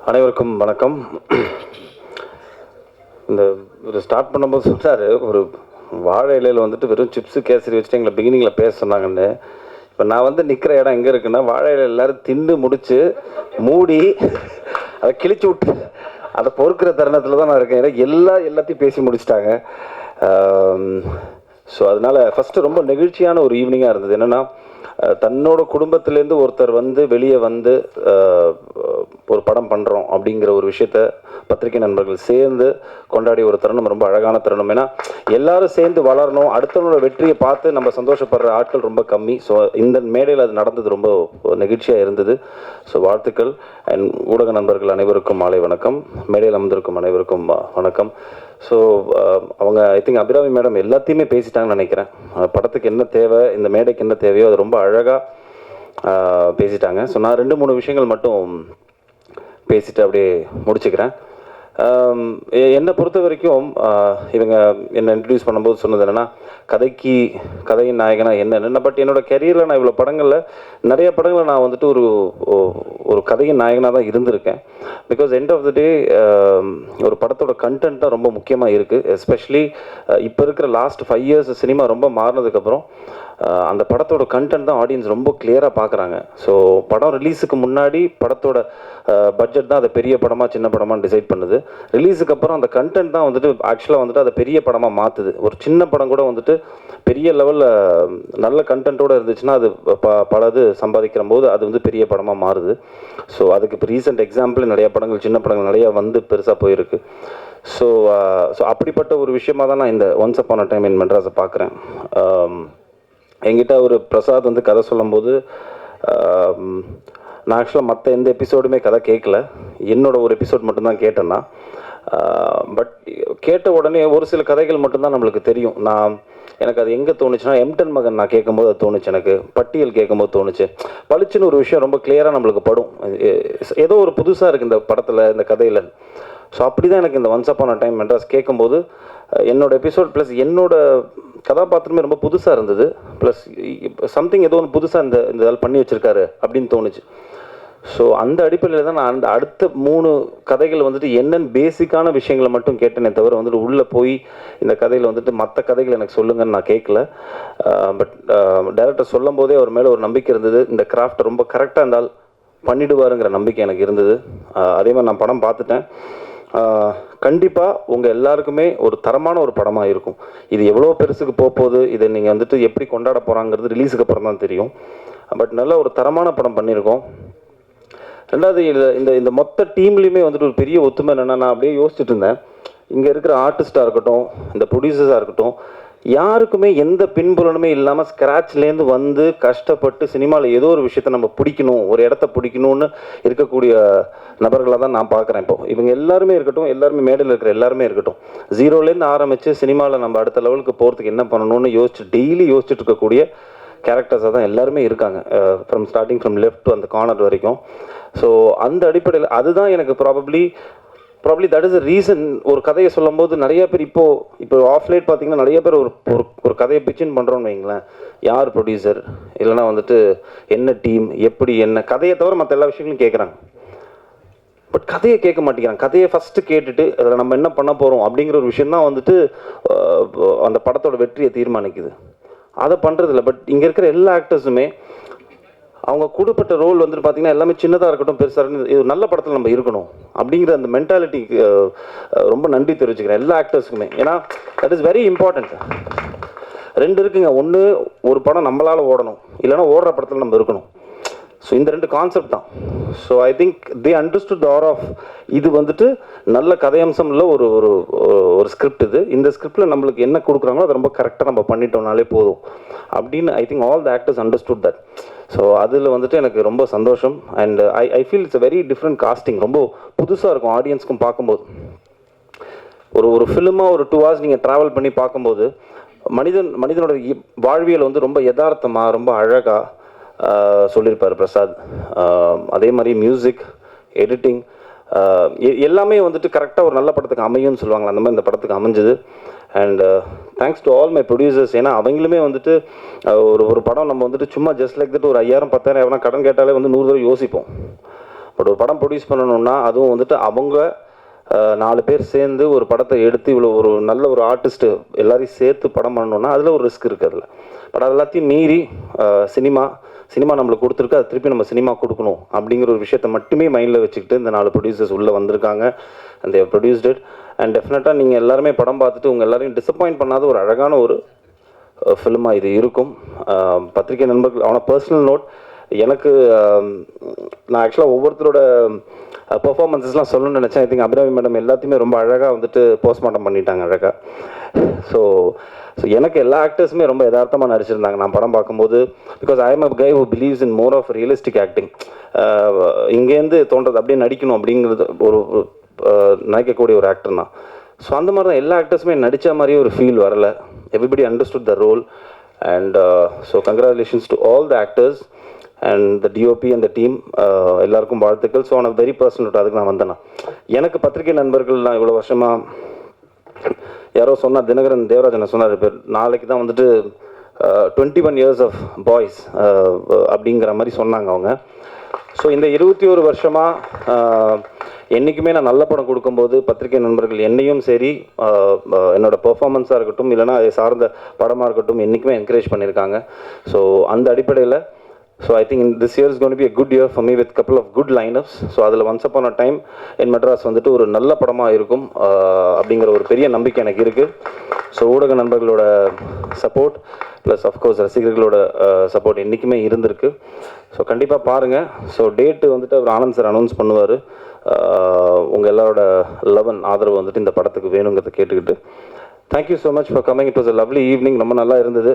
அனைவருக்கும் வணக்கம். இந்த ஒரு ஸ்டார்ட் பண்ணும்போது சொன்னார், ஒரு வாழை இலையில் வந்துட்டு வெறும் சிப்ஸு கேசரி வச்சுட்டு எங்களை பிகினிங்கில் பேச சொன்னாங்கன்னு. இப்போ நான் வந்து நிற்கிற இடம் எங்கே இருக்குன்னா, வாழை இலையில் எல்லோரும் திண்டு முடித்து மூடி அதை கிழிச்சு விட்டு அதை பொறுக்கிற தருணத்தில் தான் நான் இருக்கேன். ஏன்னா எல்லாத்தையும் பேசி முடிச்சிட்டாங்க. ஸோ அதனால் ஃபஸ்ட்டு ரொம்ப நெகிழ்ச்சியான ஒரு ஈவினிங்காக இருந்தது. என்னென்னா, தன்னோட குடும்பத்திலேருந்து ஒருத்தர் வந்து வெளியே வந்து ஒரு படம் பண்ணுறோம் அப்படிங்கிற ஒரு விஷயத்த பத்திரிகை நண்பர்கள் சேர்ந்து கொண்டாடி ஒரு தருணம் ரொம்ப அழகான தருணம். ஏன்னா எல்லாரும் சேர்ந்து வளரணும், அடுத்தவங்களோட வெற்றியை பார்த்து நம்ம சந்தோஷப்படுற ஆட்கள் ரொம்ப கம்மி. ஸோ இந்த மேடையில் அது நடந்தது ரொம்ப நெகிழ்ச்சியாக இருந்தது. ஸோ வாழ்த்துக்கள். அண்ட் ஊடக நண்பர்கள் அனைவருக்கும் மாலை வணக்கம். மேடையில் அமர்ந்திருக்கும் அனைவருக்கும் வணக்கம். ஸோ அவங்க ஐ திங்க் அபிராமி மேடம் எல்லாத்தையுமே பேசிட்டாங்கன்னு நினைக்கிறேன். படத்துக்கு என்ன தேவை, இந்த மேடைக்கு என்ன தேவையோ அது ரொம்ப அழகாக பேசிட்டாங்க. ஸோ நான் 2-3 விஷயங்கள் மட்டும் பேசிட்டு அப்படியே முடிச்சுக்கிறேன். என்னை பொறுத்த வரைக்கும் இவங்க என்னை இன்ட்ரடியூஸ் பண்ணும்போது சொன்னது என்னென்னா, கதையின் நாயகனாக என்னென்ன. பட் என்னோடய கெரியரில் நான் இவ்வளோ படங்களில் நிறைய படங்களில் நான் வந்துட்டு ஒரு கதையின் நாயகனாக தான் இருந்திருக்கேன். பிகாஸ் எண்ட் ஆஃப் த டே ஒரு படத்தோட கண்டென்ட் தான் ரொம்ப முக்கியமாக இருக்குது. எஸ்பெஷலி இப்போ இருக்கிற லாஸ்ட் 5 years சினிமா ரொம்ப மாறினதுக்கப்புறம் அந்த படத்தோட கண்டென்ட் தான் ஆடியன்ஸ் ரொம்ப கிளியராக பார்க்குறாங்க. ஸோ படம் ரிலீஸுக்கு முன்னாடி படத்தோட பட்ஜெட் தான் அதை பெரிய படமாக சின்ன படமாக டிசைட் பண்ணுது. ரிலீஸுக்கு அப்புறம் அந்த கண்டென்ட் தான் வந்துட்டு ஆக்சுவலாக வந்துட்டு அதை பெரிய படமாக மாற்றுது. ஒரு சின்ன படம் கூட வந்துட்டு பெரிய லெவலில் நல்ல கண்டென்ட்டோடு இருந்துச்சுன்னா அது பலது சம்பாதிக்கிற போது அது வந்து பெரிய படமாக மாறுது. ஸோ அதுக்கு இப்போ ரீசெண்ட் எக்ஸாம்பிள் நிறைய படங்கள், சின்ன படங்கள் நிறையா வந்து பெருசாக போயிருக்கு. ஸோ அப்படிப்பட்ட ஒரு விஷயமாக தான் நான் இந்த once upon a time in மெட்ராஸை பார்க்குறேன். என்கிட்ட ஒரு பிரசாத் வந்து கதை சொல்லும்போது, நான் ஆக்சுவலாக மற்ற எந்த எபிசோடுமே கதை கேட்கல, என்னோட ஒரு எபிசோட் மட்டும்தான் கேட்டேன்னா. பட் கேட்ட உடனே ஒரு சில கதைகள் மட்டும்தான் நம்மளுக்கு தெரியும். எனக்கு அது எங்கே தோணுச்சுன்னா, எம்டன் மகன் நான் கேட்கும்போது அது தோணுச்சு, எனக்கு பட்டியல் கேட்கும்போது தோணுச்சு. பளிச்சுன்னு ஒரு விஷயம் ரொம்ப கிளியராக நம்மளுக்கு படும், ஏதோ ஒரு புதுசாக இருக்குது இந்த படத்தில், இந்த கதையில். ஸோ அப்படி தான் எனக்கு இந்த once upon a time Madras கேட்கும்போது என்னோடய எபிசோட் ப்ளஸ் என்னோட கதாபாத்திரமே ரொம்ப புதுசாக இருந்தது. ப்ளஸ் சம்திங் ஏதோ ஒன்று புதுசாக இந்த இதில் பண்ணி வச்சுருக்காரு அப்படின்னு தோணுச்சு. ஸோ அந்த அடிப்படையில் தான் நான் அந்த அடுத்த 3 கதைகள் வந்துட்டு என்னென்னு பேசிக்கான விஷயங்களை மட்டும் கேட்டேனே தவிர வந்துட்டு உள்ளே போய் இந்த கதையில் வந்துட்டு மற்ற கதைகள் எனக்கு சொல்லுங்கன்னு நான் கேட்கல. பட் டைரக்டர் சொல்லும் போதே அவர் மேலே ஒரு நம்பிக்கை இருந்தது. இந்த கிராஃப்ட் ரொம்ப கரெக்டாக இருந்தால் பண்ணிடுவாருங்கிற நம்பிக்கை எனக்கு இருந்தது. அதே மாதிரி நான் படம் பார்த்துட்டேன். கண்டிப்பாக உங்கள் எல்லாருக்குமே ஒரு தரமான ஒரு படமாக இருக்கும். இது எவ்வளோ பெருசுக்கு போகுது, இதை நீங்கள் வந்துட்டு எப்படி கொண்டாட போகிறாங்கிறது ரிலீஸுக்கு அப்புறம் தான் தெரியும். பட் நல்ல ஒரு தரமான படம் பண்ணியிருக்கோம். ரெண்டாவது, இந்த மொத்த டீம்லேயுமே வந்துட்டு ஒரு பெரிய ஒத்துமை என்னென்னா, நான் அப்படியே யோசிச்சுட்டு இருந்தேன், இங்கே இருக்கிற ஆர்டிஸ்டாக இருக்கட்டும், இந்த ப்ரொடியூசர்ஸாக இருக்கட்டும், யாருக்குமே எந்த பின்புலனுமே இல்லாமல் ஸ்க்ராட்ச்லேருந்து வந்து கஷ்டப்பட்டு சினிமாவில் ஏதோ ஒரு விஷயத்தை நம்ம பிடிக்கணும், ஒரு இடத்த பிடிக்கணும்னு இருக்கக்கூடிய நபர்களாக தான் நான் பார்க்குறேன். இப்போது இவங்க எல்லாருமே இருக்கட்டும், எல்லாருமே மேடையில் இருக்கிற எல்லாருமே இருக்கட்டும், 0லேருந்து ஆரம்பித்து சினிமாவில் நம்ம அடுத்த லெவலுக்கு போகிறதுக்கு என்ன பண்ணணும்னு டெய்லி யோசிச்சுட்டு இருக்கக்கூடிய கேரக்டர்ஸாக தான் எல்லாருமே இருக்காங்க. ஸ்டார்டிங் ஃப்ரம் லெஃப்ட் டு அந்த கார்னர் வரைக்கும். ஸோ அந்த அடிப்படையில் அதுதான் எனக்கு probably that is a reason. ஒரு கதையை சொல்லும் போது நிறைய பேர் இப்போ ஆஃப்லைட் பார்த்தீங்கன்னா நிறைய பேர் ஒரு கதையை பிச்சின் பண்ணுறோன்னு வைங்களேன், யார் ப்ரொடியூசர், இல்லைனா வந்துட்டு என்ன டீம், எப்படி என்ன கதையை தவிர மற்ற எல்லா விஷயங்களும் கேட்குறாங்க. பட் கதையை கேட்க மாட்டேங்கிறாங்க. கதையை ஃபஸ்ட்டு கேட்டுட்டு அதில் நம்ம என்ன பண்ண போகிறோம் அப்படிங்கிற ஒரு விஷயந்தான் வந்துட்டு அந்த படத்தோட வெற்றியை தீர்மானிக்குது. அதை பண்ணுறதில்ல. பட் இங்கே இருக்கிற எல்லா ஆக்டர்ஸுமே அவங்க கூடப்பட்ட ரோல் வந்துட்டு பார்த்தீங்கன்னா எல்லாமே சின்னதாக இருக்கட்டும், பெருசாக இருக்கட்டும், இது நல்ல படத்தில் நம்ம இருக்கணும் அப்படிங்கிற அந்த மென்டாலிட்டிக்கு ரொம்ப நன்றி தெரிவிச்சுக்கிறேன் எல்லா ஆக்டர்ஸுக்குமே. ஏன்னா தட் இஸ் வெரி இம்பார்ட்டண்ட். 2 இருக்குங்க. ஒன்று, ஒரு படம் நம்மளால் ஓடணும், இல்லைனா ஓடுற படத்தில் நம்ம இருக்கணும். ஸோ இந்த 2 கான்செப்ட் தான். So I think they understood the art of இது வந்துட்டு நல்ல கதையம்சம் இல்லை, ஒரு ஸ்கிரிப்ட் இது. இந்த ஸ்கிரிப்டில் நம்மளுக்கு என்ன கொடுக்குறாங்களோ அதை ரொம்ப கரெக்டாக நம்ம பண்ணிட்டோம்னாலே போதும் அப்படின்னு I think all the actors understood that. So அதில் வந்துட்டு எனக்கு ரொம்ப சந்தோஷம். And I feel it's a very different casting. ரொம்ப புதுசாக இருக்கும் ஆடியன்ஸ்க்கும் பார்க்கும்போது. ஒரு ஃபிலிமாக ஒரு 2 hours நீங்கள் ட்ராவல் பண்ணி பார்க்கும்போது மனிதனோட வாழ்வியல் வந்து ரொம்ப யதார்த்தமாக ரொம்ப அழகாக சொல்லியிருப்பார் பிரசாத். அதே மாதிரி மியூசிக், எடிட்டிங் எல்லாமே வந்துட்டு கரெக்டாக ஒரு நல்ல படத்துக்கு அமையும்னு சொல்லுவாங்களா, அந்த மாதிரி இந்த படத்துக்கு அமைஞ்சது. And thanks to all my producers. ஏன்னா அவங்களுமே வந்துட்டு ஒரு படம் நம்ம வந்துட்டு சும்மா ஜஸ்ட் லைக் தட் ஒரு 5000 10,000 எவனா கடன் கேட்டாலே வந்து 100 தடவை யோசிப்போம். பட் ஒரு படம் ப்ரொடியூஸ் பண்ணணுன்னா அதுவும் வந்துட்டு அவங்க 4 பேர் சேர்ந்து ஒரு படத்தை எடுத்து இவ்வளோ ஒரு நல்ல ஒரு ஆர்டிஸ்ட்டு எல்லாரையும் சேர்த்து படம் பண்ணணுன்னா அதில் ஒரு ரிஸ்க் இருக்குது அதில். பட் அது எல்லாத்தையும் மீறி சினிமா நம்மளுக்கு கொடுத்துருக்கு, அது திருப்பி நம்ம சினிமா கொடுக்கணும் அப்படிங்கிற ஒரு விஷயத்தை மட்டுமே மைண்டில் வச்சுக்கிட்டு இந்த 4 ப்ரொடியூசர்ஸ் உள்ளே வந்திருக்காங்க. And they produced it. And டெஃபினட்டாக நீங்கள் எல்லாருமே படம் பார்த்துட்டு உங்கள் எல்லாரையும் டிசப்பாயிண்ட் பண்ணாத ஒரு அழகான ஒரு ஃபிலிமாக இது இருக்கும். பத்திரிகை நண்பர்கள் அவனை பர்சனல் நோட், எனக்கு நான் ஆக்சுவலாக ஒவ்வொருத்தரோட பெர்ஃபார்மன்ஸஸ்லாம் சொல்லணும்னு நினச்சேன். ஐ திங்க் அபிராமி மேடம் எல்லாத்தையுமே ரொம்ப அழகாக வந்துட்டு போஸ்ட்மார்ட்டம் பண்ணிட்டாங்க அழகாக. ஸோ எனக்கு எல்லா ஆக்டர்ஸுமே ரொம்ப யதார்த்தமாக நடிச்சிருந்தாங்க நான் படம் பார்க்கும்போது. Because I am a guy who believes in more of realistic acting. இங்கேருந்து தோன்றது அப்படியே நடிக்கணும் அப்படிங்கிறது ஒரு நினைக்கக்கூடிய ஒரு ஆக்டர் தான். ஸோ அந்த மாதிரி தான் எல்லா ஆக்டர்ஸுமே நடித்த மாதிரியே ஒரு ஃபீல் வரலை. Everybody understood the role. And so congratulations to all the actors and the DOP and the team. எல்லாருக்கும் வாழ்த்துக்கள். ஸோ நான் வெரி பர்சனல் அதுக்கு நான் வந்தேன்னா எனக்கு பத்திரிகை நண்பர்கள் நான் இவ்வளோ வருஷமாக யாரோ சொன்னார், தினகரன் தேவராஜன் சொன்னார், பேர் நாளைக்கு தான் வந்துட்டு 21 years ஆஃப் பாய்ஸ் அப்படிங்கிற மாதிரி சொன்னாங்க அவங்க. ஸோ இந்த 21 வருஷமாக என்றைக்குமே நான் நல்ல படம் கொடுக்கும்போது பத்திரிகை நண்பர்கள் என்னையும் சரி என்னோடய பெர்ஃபார்மன்ஸாக இருக்கட்டும் இல்லைனா அதை சார்ந்த படமாக இருக்கட்டும் என்றைக்குமே என்கரேஜ் பண்ணியிருக்காங்க. ஸோ அந்த அடிப்படையில் so I think this year is going to be a good year for me with couple of good lineups. So அதில் once upon a time in Madras வந்துட்டு ஒரு நல்ல படமாக இருக்கும் அப்படிங்கிற ஒரு பெரிய நம்பிக்கை எனக்கு இருக்குது. ஸோ ஊடக நண்பர்களோட சப்போர்ட் ப்ளஸ் அஃப்கோர்ஸ் ரசிகர்களோட சப்போர்ட் என்றைக்குமே இருந்திருக்கு. ஸோ கண்டிப்பாக பாருங்கள். ஸோ டேட்டு வந்துட்டு அவர் ஆனந்த் சார் அனௌன்ஸ் பண்ணுவார். உங்கள் எல்லாரோட லவ் அண்ட் ஆதரவு வந்துட்டு இந்த படத்துக்கு வேணுங்கிறத கேட்டுக்கிட்டு thank you so much for coming. It was a lovely evening. ரொம்ப நல்லா இருந்தது.